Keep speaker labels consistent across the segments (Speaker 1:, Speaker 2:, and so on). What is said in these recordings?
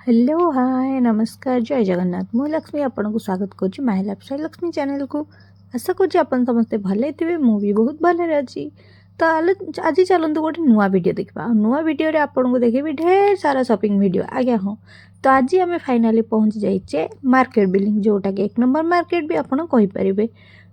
Speaker 1: Hello hi नमस्कार जय जगन्नाथ मु लक्ष्मी आपन को स्वागत करुच्ची माय लाइफस्टाइल लक्ष्मी चैनल को। आशा करुच्ची आपन समस्ते भले थे मु भी बहुत भले अच्छी। तो आज चलते गोटे नुआ वीडियो देखा नुआ वीडियो रे आपन को देखेबी ढेर सारा शॉपिंग वीडियो आज्ञा हाँ। तो आज आम फाइनाली पहुँची जाइए मार्केट बिल्डिंग जोटा कि 1 नंबर मार्केट भी आपड़ कहींपारे।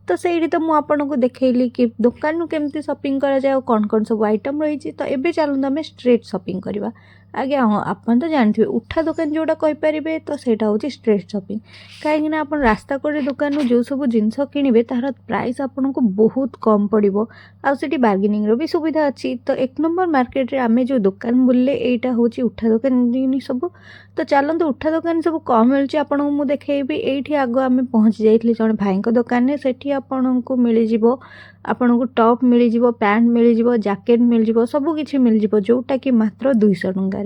Speaker 1: तो सही तो मुझे आपन को देखली कि दुकान केमती शॉपिंग करा जाए कौन कौन सब आइटम रही। तो एबे चलते आम स्ट्रीट शॉपिंग करवा। आज्ञा हाँ आपन तो जानते उठा दुकान जोटा कहींपारे तो सेटा हूँ स्ट्रीट शॉपिंग कहीं आप रास्ता कड़े दुकान जो सब जिनस किणवे तार प्राइस आपन को बहुत कम पड़ो आठी बार्गेनिंग भी सुविधा अच्छी। तो 1 नंबर मार्केट रे आमे जो दुकान बुलले यहाँ हूँ उठा दुकान सब। तो चलते उठा दुकान सब कम मिलूँ आपको मुझे देखी ये आग आम पहुँची जाइए जड़े भाई दुकान से आपन को मिल जाव आपन को टॉप मिल जाव पैंट मिल जाव जैकेट मिल जाव सबकि मिल जाव जोटा कि मात्र 200 टंकार।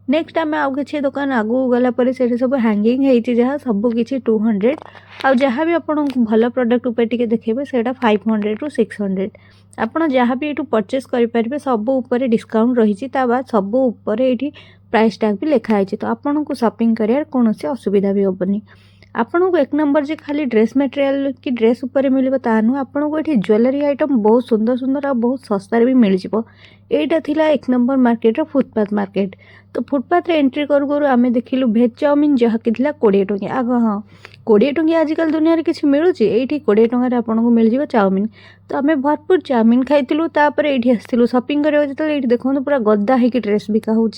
Speaker 1: नेक्स्ट आम आउ कि दुकान आगू गलापर से सब हैंगिंग होती जहाँ सबकि 200 आ जहाँ भी आपन भल प्रोडक्ट उपर टे देखेबे से 500 टू 600 आपड़ जहाँ भी ये परचेस करेंगे सब उपर डिस्काउंट रही बाद सब उपर ये प्राइस टैग भी लिखाई। तो आपन को शॉपिंग कर कौन असुविधा भी हेनी। आपन को 1 नंबर जे खाली ड्रेस मटेरियल कि ड्रेस उपर मिले ता नुह आपन को ये ज्वेलरी आइटम बहुत सुंदर सुंदर आ बहुत सस्तार भी मिल जाव। यहाँ थिला 1 नंबर मार्केट फुटपाथ मार्केट। तो फुटपाथ एंट्री करू करू आम देखिलु भेज चाउमिन जहाँ कि 20 टंकिया आग हाँ 20 टंकिया आजिकल दुनिया रे किसी मिलूँ ये 20 टंकार आपन को मिल जाव चाउमिन। तो आम भरपूर चाउमिन खाइलु तापर ये आसलु शॉपिंग करने जो ये देखो पूरा गदा होगी ड्रेस बिका हो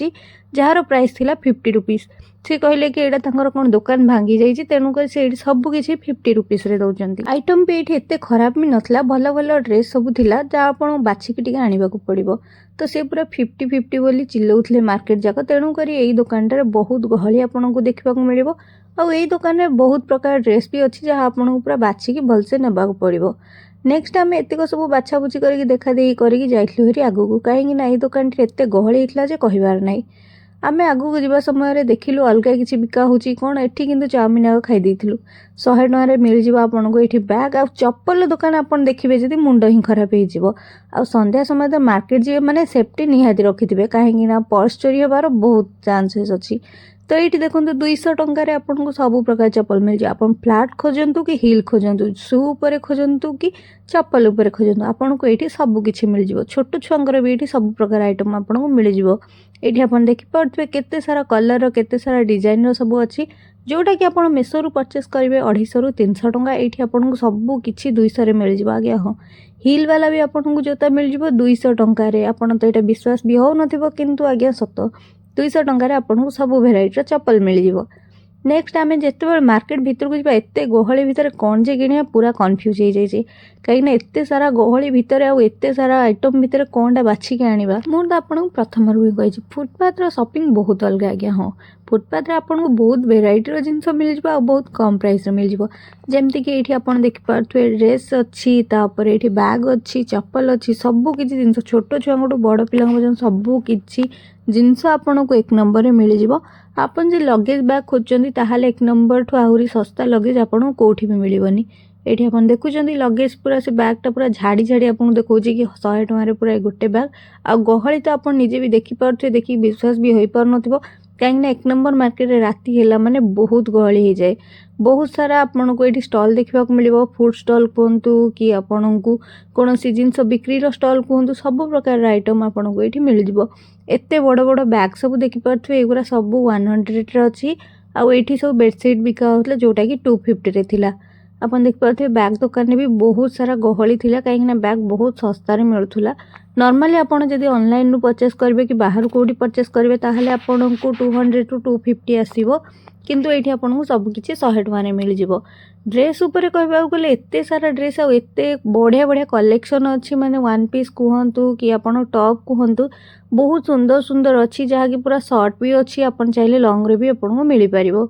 Speaker 1: जार प्राइस थिला 50 रुपीज। सी कहले कि यहाँ कौन दुकान भांगी जाइए तेणुक से सबकि 50 रुपीज दौरान आइटम भी ये एत खराब भी नाला भल भल ड्रेस सब थिला जहाँ आप बाछिकी आने को पड़ो। तो से पूरा 50-50 बोली चिल्लाउले मार्केट जाक तेणुक यही दुकान बहुत गहली आपन को देखा मिल आई दुकान में बहुत प्रकार ड्रेस भी अच्छी जहाँ आपन को पूरा बाछिकी भलसे ना पड़ो। नेक्स्ट आम एतिक सब बाछा बुझी करके देखा देखी करके आगू कहीं दुकान एत गहली होता जे कहबार ना। आम आगू जावा समय देखिलु अलग किसी बिका होची कौन एठी किंतु चाउमिन आग खाई 100 टकर मिल जाव आपन को ये बैग आ चप्पल दुकान आपन देखिए जब मुंड ही खराब हो संध्या समय तो मार्केट जी मैंने सेफ्टी निहाती रखिथे कहीं पर्स चोरी होबार बहुत चांसेस अच्छी। तो ये देखो 200 टंकार आपन को सब प्रकार चप्पल मिल जाए आप फ्लैट खोजतु कि हिल खोजतु शू उपर खोजतु कि चप्पल उपर खोजतु आपन को ये सबकि मिल जाव। छोट छुआर भी ये सब प्रकार आइटम आपन को मिल जाव। ये आप देखिपे केते सारा कलर केते सारा डिजाइन सब अच्छी जोटा कि आप मेसो रु परचेस करेंगे 250 रु 300 टंका ये आपन को सबकि 200 मिल जाव। आज्ञा हाँ हिल वाला भी आपन को जोता मिल जाव 200 टंकार आपन तो यहाँ विश्वास भी हो किंतु आज्ञा सत 200 टंकार आपन को सब भेराइटर चप्पल मिल जाव। नेक्स्ट आम जिते मार्केट भितर को जावा एत गहली भितर कौन जे कि पूरा कन्फ्यूज हो जाए कहीं एत सारा गहली भितर आत सारा आइटम भितर कौनटा बाछिकी आनिबा। मुझे आपको प्रथम रू कही फुटपाथ शॉपिंग बहुत अलग आज्ञा हाँ फुटपाथ आपन को बहुत भेराइटर जिनस मिल जाव आ बहुत कम प्राइस मिल जाव जमती कि ये आप देखिपे ड्रेस अच्छी तापर ये बैग अच्छी चप्पल अच्छी सबकि जिन छोट छुआ बड़ पिला पर्यटन सबकि जिनस आपन को 1 नंबर मिल जाव। आपन जे लगेज बैग खोजते ताहले 1 नंबर ठू आहरी सस्ता लगेज आपन कोठी भी मिलबनी। ये आप देखुं लगेज पूरा से बैगटा पूरा झाड़ी झाड़ी आपको देखा कि 100 टकर पूरा गोटे बैग आ गहली तो आप निजे भी देखिपे देखिए विश्वास भी हो पार न कहीं 1 नंबर मार्केट राति है माने बहुत गहली हो जाए बहुत सारा आपन को ये स्टॉल देखा मिल फूड स्टॉल कहतु कि आपन को कौन सी जिनस बिक्री स्टॉल कहतु सब प्रकार आइटम आपन को ये मिल जाव। एत बड़ बड़ बैग सब देखिपे एगुरा सब 100 अच्छी आठी सब बेडसीट बिका होता जोटा कि 250 थिला। आपन देखिपे बैग दुकान भी बहुत सारा गहली थिला कहीं बैग बहुत सस्तार मिलूला। नॉर्मली आपन जब ऑनलाइन रू परचेस करेंगे कि बाहर कौटी परचेस करेंगे ताहले आपन को 200 टू 250 आसो किंतु ये आपन को सबकि 100 टकर मिल जाव। ड्रेस उपर कहवा गले एत सारा ड्रेस आते बढ़िया बढ़िया कलेक्शन अच्छी माने 1 पीस कहतु कि आपन टॉप कहतु बहुत सुंदर सुंदर अच्छी जहाँकि पूरा सर्ट भी अच्छी आपन चाहिए लॉन्ग रे भी आपन को मिल पार।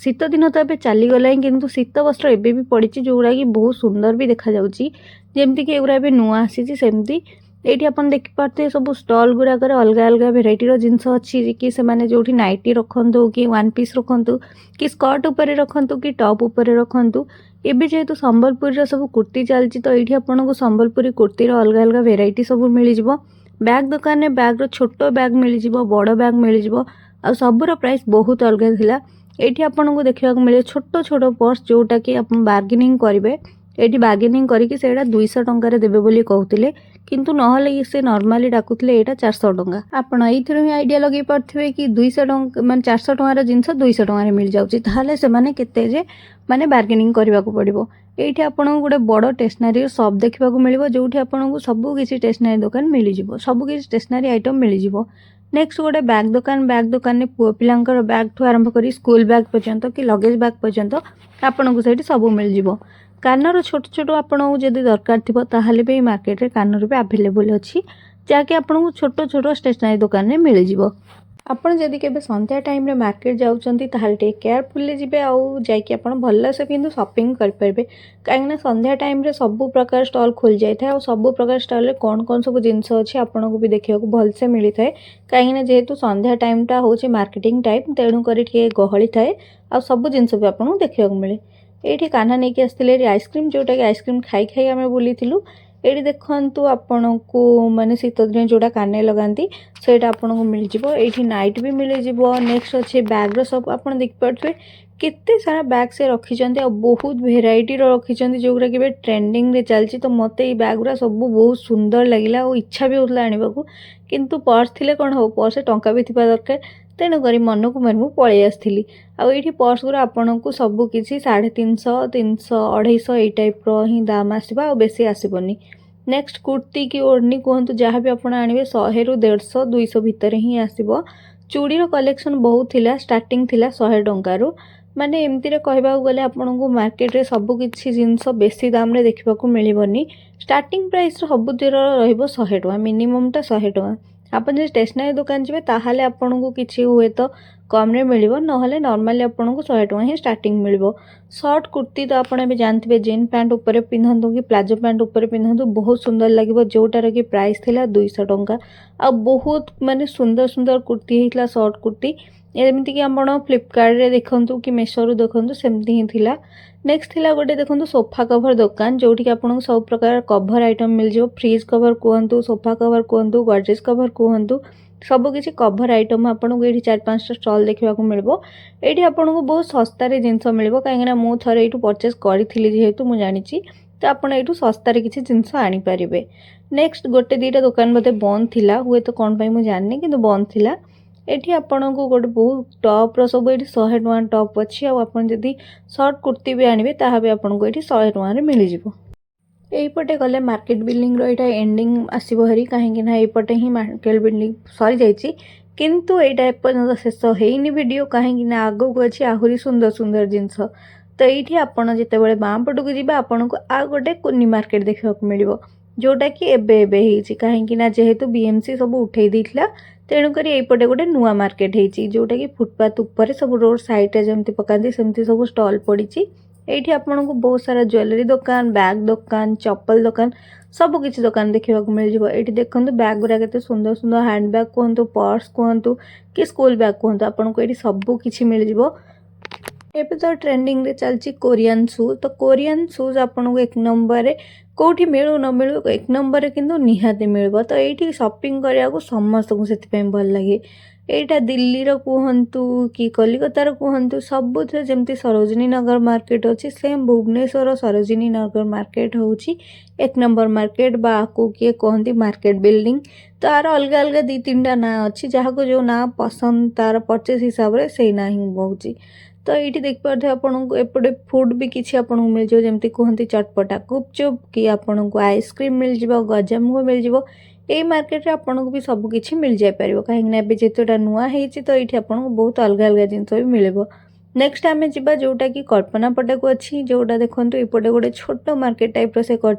Speaker 1: शीत दिन तो ये चलीगला किंतु शीत वस्त्र एबे भी पड़ी जोड़ा कि बहुत सुंदर भी देखा जमती कि एगुरा नूआ आसी सेमती ये आप देखिपे सब स्टल गुड़ाक अलग अलग भेराइटर जिनस अच्छी कि से जो नाइटी रखु कि 1 पीस रखु कि स्कर्ट उपर रखु कि टॉप उपर रखु एबे जेहेतु संबलपुर सब कुर्ती चलती तो ये आपन को संबलपुरी कुर्तीर अलग अलग भेराइटी सब मिल जाव। बैग दुकान में बैग छोट बैग मिल जाव बड़ बैग मिल जाव आ सबूर प्राइस बहुत अलग थिला। एठी आपनको देखा मिले छोट छोट पर्स जोटा कि आप बार्गेनिंग करेंगे। ये बार्गेनिंग करके 200 टंकार देवे बोली कहते किंतु नहले से नॉर्मली डाकुले यहाँ 400 टंका। आपड़ ये आइडिया लगे पारे कि 200 टंका मान 400 टंकार जिनस 200 टंकार मिल जाऊँगी ताहले से माने केते जे माने बार्गेनिंग करने को पड़ो। ये आपको गोटे बड़ स्टेशनरी शॉप देखा मिले जो आपको सबू किसी स्टेशनरी दुकान मिल जाव सबू किसी स्टेशनरी आइटम मिल जाव। नेक्स्ट गोटे बैग दुकान में पुओ पिलांकर बैग ठू आरंभ कर स्कूल बैग पर्यंत कि लगेज बैग पर्यंत आपको से सब मिल जाव। कानर छोट छोट आपको जब दरकार थी ताहले भी मार्केट रे कानर भी अवेलेबल अच्छी जहाँकि आपको छोट छोट स्टेशनरी दुकान में मिल जाव। आपड़ जदि केबे संध्या टाइम रे मार्केट जाउछंती ताहले टे केयरफुली जिबे आउ जाइके आपन भल्ला से किंतु शॉपिंग कर परबे काहेकि संध्या टाइम रे सब प्रकार स्टॉल खुल जाय थाए और सब प्रकार स्टॉल रे कौन सब जिंस अच्छे आपन को भी देखिया को भल से मिली थाए काहेकि जेहेतु संध्या टाइम टा होचे मार्केटिंग टाइम तेणु करी टे गहली थाए और सब जिंस भी आपन को देखिया को मिले। एठी कान्हा नहीं कि आस्थिले आइसक्रीम जोटा कि आइसक्रीम खाई खाई आमे बुलीथिलु। ये देखु आपण को माने शीत दिन जोटा काने लगाती से आपको मिल जाव। ये नाइट भी मिल जाव। नेक्स्ट अच्छे बैग्र सब आप देखिपे केते सारा बैग से रखी और बहुत भेराइटी रखी जोगरा कि ट्रेंडिंग रे चलती। तो मत ये बैग गुरा सब बहुत सुंदर लगे और इच्छा भी होता आने को किंतु पर्स थिले कौन हो पर्स टंका भी थिबा दरकार तेणुक मन को मारी पलि आसती। आईटी पर्स गुरा आपन को सबू किसी 350 300 250 ये टाइप री दाम आसवा बेसी आसबनी। नेक्स्ट कुर्ती की ओढ़नी कहतु जहाँ भी आप आणवे 100 ରୁ 150 200 भितर ही आसब। चूड़ीर कलेक्शन बहुत थिला स्टार्टिंग थिला 100 टंकारु माने एमती रे कहबा गले आपन को मार्केट रे सब किछि जिंस बेसी दाम रे देखबा को मिलिबनी। स्टार्टिंग प्राइस सब तीर रहइबो 100 टंका मिनिमम टा 100 टंका। आप स्टेशनरी दुकान जी ताहले आपन को किछि हुए तो कम रे मिलिबो नहले नॉर्मली आपन को 100 टंका ही स्टार्टिंग मिलिबो। शॉर्ट कुर्ती तो आपन भी जानते जीन पैंट ऊपर पिंधु कि प्लाजो पैंट ऊपर पिंधु बहुत सुंदर लगे जोटार कि प्राइस थिला 200 टंका। आ बहुत माने सुंदर सुंदर कुर्ती होता शॉर्ट कुर्ती एमती कि आप फ्लिपकार्ट रे देखु कि मेशो रू देखु सेमती ही थिला। नेक्स्ट थिला गोटे देखो सोफा कवर दुकान जोटी कि आपको सब प्रकार कवर आइटम मिल जाव। फ्रिज कवर कहतु सोफा कवर कहतु गॉड्रेज कवर कहतु सबकि कवर आइटम आपको ये 4-5टा स्टॉल देखा मिल। ये आपको बहुत सस्तार जिनस मिल कहीं मुझे थे ये परचेज करी जेहेतु मुझे जानी तो आप सस्तार किसी जिनस आनीपारे। नेक्स्ट गोटे 2टा दुकान बोधे बंद थिला हुए तो कौन पाई मुझे जानी कि बंद थिला। एठी आपन को गोटे बहुत टॉप रो सब ये 100 टंका टॉप अच्छी आदि शॉर्ट कुर्ती भी आने ताहा भी आपको ये 100 टंका मिल जाव। यहीपटे गले मार्केट बिल्डिंग रो एंडिंग आसो हरी कहीं यहीपटे ही मार्केट बिल्डिंग सरी जाइए किंतु यहाँ एपर्यंत शेष होनी वीडियो कहीं आग को अच्छी आहरी सुंदर सुंदर जिनस। तो ये आपड़ जिते बाँ पट को जी आपन को आ गोटे कुनी मार्केट देखा मिल जोटा कि एबे कहीं जेहेतु बीएमसी सब उठे देता तेणुक यहीपटे गोटे नुआ मार्केट होती जोटा कि फुटपाथ उपर सब रोड साइड जमी पकाती सेमती सब स्टॉल पड़ी। ये आपन को बहुत सारा ज्वेलरी दुकान बैग दुकान चप्पल दुकान सब किसी दुकान देखा मिल जाव। ये देखो बैग गुरा के सुंदर सुंदर हैंड बैग कहतु पर्स कहतु कि स्कूल बैग कहतु आपन को ये सबू किसी मिल जाव। एबे तो ट्रेंडिंग रे चलची कोरियन शूज। तो कोरियन शूज आपन को 1 नंबर कौटी मिलू न मिलू 1 नंबर किंतु निहाती मिल। तो ये शॉपिंग करने को समस्त को से भल लगे। यहाँ दिल्ली कहतु कि कलिकतार कहतु सब जमी सरोजिनी नगर मार्केट अच्छी सेम भुवनेश्वर सरोजिनी नगर मार्केट हूँ 1 नंबर मार्केट को किए कहती मार्केट बिल्डिंग। तार अलग अलग 2-3टा ना अच्छी जहाँ को जो ना पसंद तार परचेज हिसाब से सही ना ही बहुत। तो ये देखिए आपको एपटे फूड भी किसी आपको मिल जाए जमी कहती चटपटा गुपचुप कि आपन को आइसक्रीम मिल जाव गजामुग मिल जाव। ये मार्केट रे आपन को भी सब किछि मिल जाय परिबो कहीं जेहेतुटा नुआ होती तो ये आपको बहुत अलग अलग जिनस भी मिल। नेक्स्ट आम जा जोटा कि कल्पना पटा को अच्छी जोटा देखो ये गोटे छोट मार्केट टाइप से कर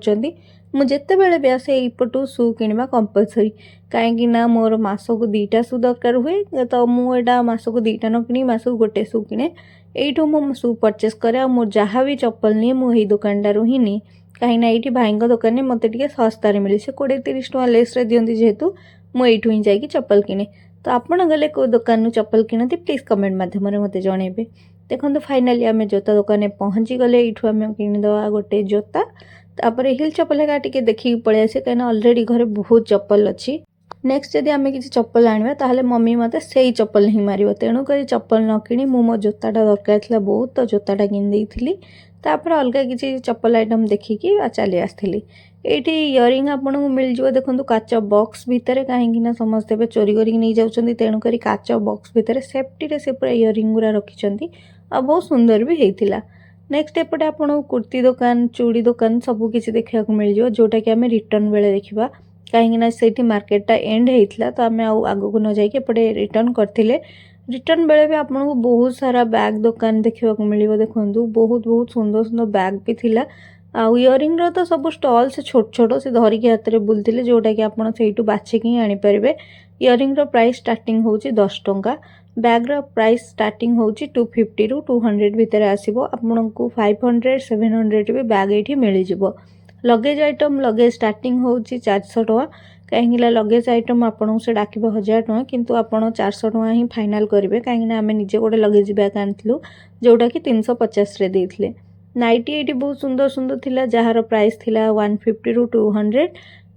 Speaker 1: मुझे भी आसे यपटू शू किणवा कंपलसरी कहीं मोर मासक 2टा शू दरकार हुए तो मुझा मासक 2टा न कि मासक गोटे शू किणे यू मो शू परचेस करे मोर जहाँ भी चप्पल निए मुझे दुकानदारू ही निए कहीं ये भाई दुकान में मत सस्तार मिले से 20-30 टंका लेस रे दियंती जेहेतु मुझे ही जाकि चप्पल किणे। तो आपड़ गले को दुकान चप्पल किणती प्लीज कमेंट मध्यम मत जनइबे। देखो फाइनाली आम जोता दुकान पहुँची गले यू आम किणीदे गोटे जोता तापर हिल चप्पल टी देखिए पलि आसे कहीं अलरेडी घरे बहुत चप्पल अच्छी। नेक्स्ट जदि आम किसी चप्पल आने ताहले मम्मी मते से चप्पल ही मार तेणुक चप्पल न कि मो जोताटा दरकार था बहुत तो जोताटा किनी तापर अलग किसी चप्पल आइटम देखिकी चली आसती। ये इयरिंग आपन को मिल जाव देखो काच बॉक्स भितर कहीं समस्ते ए चोरी कर नहीं जाऊँ तेणुक काच बॉक्स भितर सेफ्टी से पूरा इयरिंग गुरा रखिंट आ बहुत सुंदर भी होता। नेक्स्ट एपटे आपन कुर्ती दुकान चूड़ी दुकान सबकि देखा मिल जाव जोटा कि आम रिटर्न बेले देखा कहीं से मार्केटा एंड होता तो आम आग को न जापटे रिटर्न करते। रिटर्न बेले भी आपन को बहुत सारा बैग दुकान देखा मिल देखो बहुत बहुत सुंदर सुंदर बैग भी थिला। आउ इयरिंग तो सब स्टल से छोट छोट से धरिकी हाथ में बुलते जोटा कि आपड़ से बाछिकी आनीपर। इयरिंग प्राइस स्टार्टिंग हो 10 टंका बैग्र प्राइस स्टार्टिंग हो 250 ରୁ 200 भितर आसो आपन को 500 700 भी बैग ये मिल जाव। लगेज आइटम लगेज स्टार्टिंग हो 400 टଙ୍କା कहीं लगेज आइटम आपन से डाक 1000 टଙ୍କା किंतु आपन 400 टଙ୍କା ही फाइनाल करेंगे कहीं आम निजे गोटे लगेज बैग आनलु जोटा कि 350 रे देते। नाइटी ये बहुत सुंदर सुंदर थिला जार प्राइस थिला 150 ରୁ 200।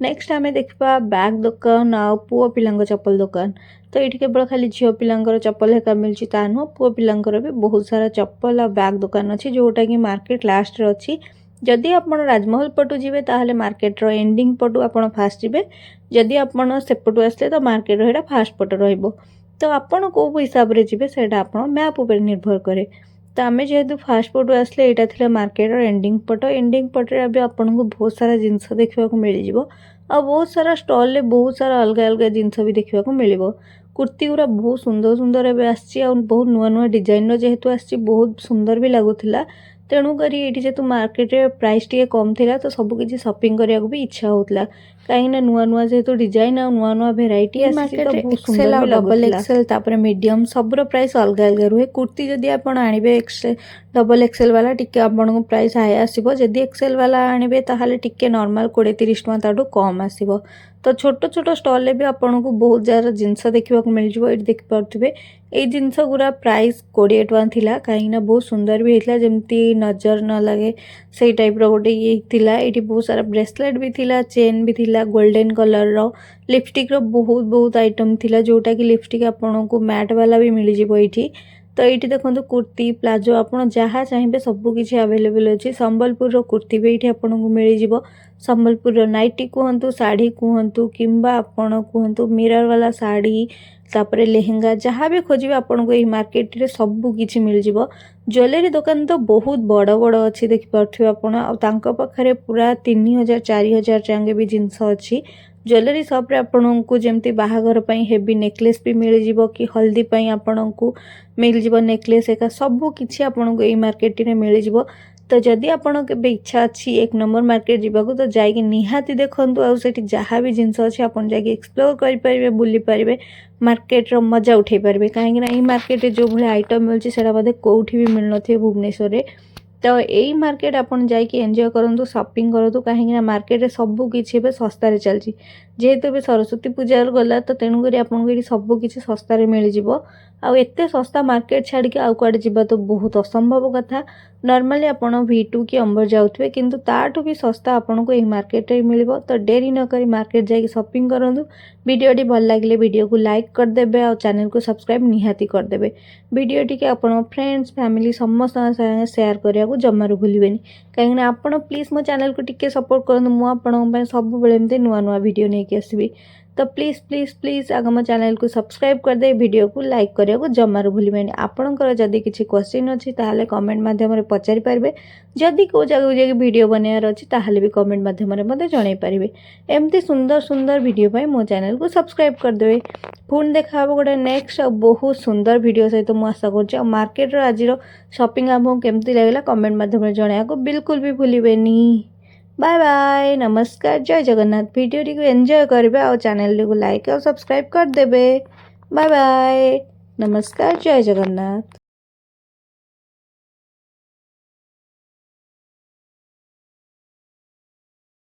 Speaker 1: नेक्स्ट आम देखा बैग दुकान आ पुओ पिला चप्पल दुकान तो ये केवल खाली झील पिलांकर चप्पल हेका मिलूँ ता नुह पुओ पिलांकर भी बहुत सारा चप्पल आ बैग दुकान अच्छी जोटा कि मार्केट लास्ट रे अच्छी। जदि आप राजमहल पटू जी ताहले मार्केट रो एंडिंग पटू आप फास्ट जी जदि आप सेपटू आसले तो मार्केट रो फास्ट पट रहिबो तो आपन को हिसाब रे जी से मैप उपर निर्भर करे। तो आम जेहेतु फास्ट पटू आसले यहाँ थी मार्केट एंडिंग पटे भी आपन को बहुत सारा जिनस देखा मिल जाव आ बहुत सारा स्टल बहुत सारा अलग अलग जिनस भी देखा मिल। कुर्ती गुरा बहुत सुंदर सुंदर एवं आसी बहुत नुआ नुआ डिजाइन जेहेतु आसी बहुत सुंदर भी लगुला तेणुक ये जेहेतु मार्केट प्राइस टे कम थिला तो सबकि शॉपिंग करने को भी इच्छा होता कहीं नुआ नुआ जेहेतु डिजाइन आ नुआ नुआ भेराइटी एक्सेल डबल एक्सेल तापर मीडियम सबरो प्राइस अलग अलग रुहे। कुर्ती जदि आप आनिबे एक्सेल डबल एक्सेल वाला टिके आपन को प्राइस हाई आसीबो जदि एक्सेल वाला आनिबे ताहाले टिके नॉर्मल 20-30 टଙ୍କା ताठू कम आसीबो। तो छोट छोट स्टल भी आपन को बहुत ज़्यादा जिनस देखा मिल जाव ये देखि पारुथिबे ये जिनस गुरा प्राइस 20 टଙ୍କା थिला कहीं बहुत सुंदर भी होता जमती नजर न लगे से टाइप रो गोटे ये थिला। ये बहुत सारा ब्रेसलेट भी थिला चेन भी थिला गोल्डन कलर रो लिपस्टिक रो बहुत बहुत आइटम थिला जोटा कि लिपस्टिक आपन को मैट वाला भी मिल जाव ये। तो ये देखो कुर्ती प्लाजो आपड़ जहाँ चाहिए सबकि आवेलेबल अच्छी। संबलपुर कुर्ती भी ये आपन को मिल जाव संबलपुर नाइटी कहतु शाढ़ी कहतु कि आपड़ कहतु मिरर वाला शाढ़ी तापर लेहेंगा जहाँ भी खोजे आपन को यही मार्केट रे सबकि मिल जाव। ज्वेलरी दुकान तो बहुत बड़ बड़ अच्छी देखिपे आपड़े पूरा 3000-4000 टଙ୍କା भी जिनस अच्छी। ज्वेलरी शॉप रे आपन को जमती बाहाघर पई हेवी नेकलेस भी मिल जाव कि हल्दी पई आपन को मिल जाव नेकलेस एका सबकि आपन को यही मार्केट रे मिल जाव। तो जदि आपन के इच्छा अच्छी 1 नंबर मार्केट जावाक तो जाइए निहाती देखंतु आ सेठी जहाँ भी जिनस अच्छी आपन जाइए एक्सप्लोर करि परिबे बुली परिबे मार्केट रो मजा उठे पारे कहीं ना मार्केट जो भाई आइटम मिलूँ से बोधे कौटी भी मिल न भुवनेश्वर रे। तो यही मार्केट आपन जाइए एंजॉय करूँ शॉपिंग करूँ कहीं मार्केट सबकि सस्तार चलती जेहेतु भी सरस्वती पूजा गला तो तेणुक आपको ये सबकि सस्तार मिल जाव। आउ एते सस्ता मार्केट छाड़ी आउ कुआडे जीवा तो बहुत असंभव कथा। नॉर्मली आपन V2 कि अंबर जाउथबे किंतु ताठू भी सस्ता आपन को यही मार्केट रे मिलिबो। तो डेरी न करी मार्केट जाइए शॉपिंग करूँ। वीडियोटी भल लगे वीडियो को लाइक करदे और चैनल को सब्सक्राइब निहाती करदे। वीडियोटी के आपन फ्रेंड्स फैमिली समस्त संगे शेयर करिया को जमारू भूलिबेनी कहीं आपन प्लीज मो चैनल को टिके सपोर्ट करंतु मु आपन सब बेले एमती नुआ नुआ वीडियो नहीं आसबि। तो प्लीज प्लीज प्लीज आग मो चैनल को सब्सक्राइब करदे वीडियो को लाइक करिया को जमारू भूलिबेनी। आपनकर जदि किछि क्वेश्चन अछि ताहाले कमेंट माध्यम रे पचारि पारबे जदि को जगह जाके वीडियो बनायार अछि ताहाले भी कमेंट माध्यम रे मते जणाई पारबे। एमती सुंदर सुंदर वीडियो पाई मो चैनल को सब्सक्राइब करदेबे। पुणी देखा गोटे नेक्स्ट बहुत सुंदर वीडियो सहित तो आशा कर मार्केट आज शॉपिंग आपको केमती लगला कमेंट माध्यम रे जणाया को बिल्कुल भी भूलिबेनी। बाय बाय नमस्कार जय जगन्नाथ। वीडियो टी को एंजॉय करबे और चैनल को लाइक और सब्सक्राइब कर देबे। बाय बाय नमस्कार जय जगन्नाथ।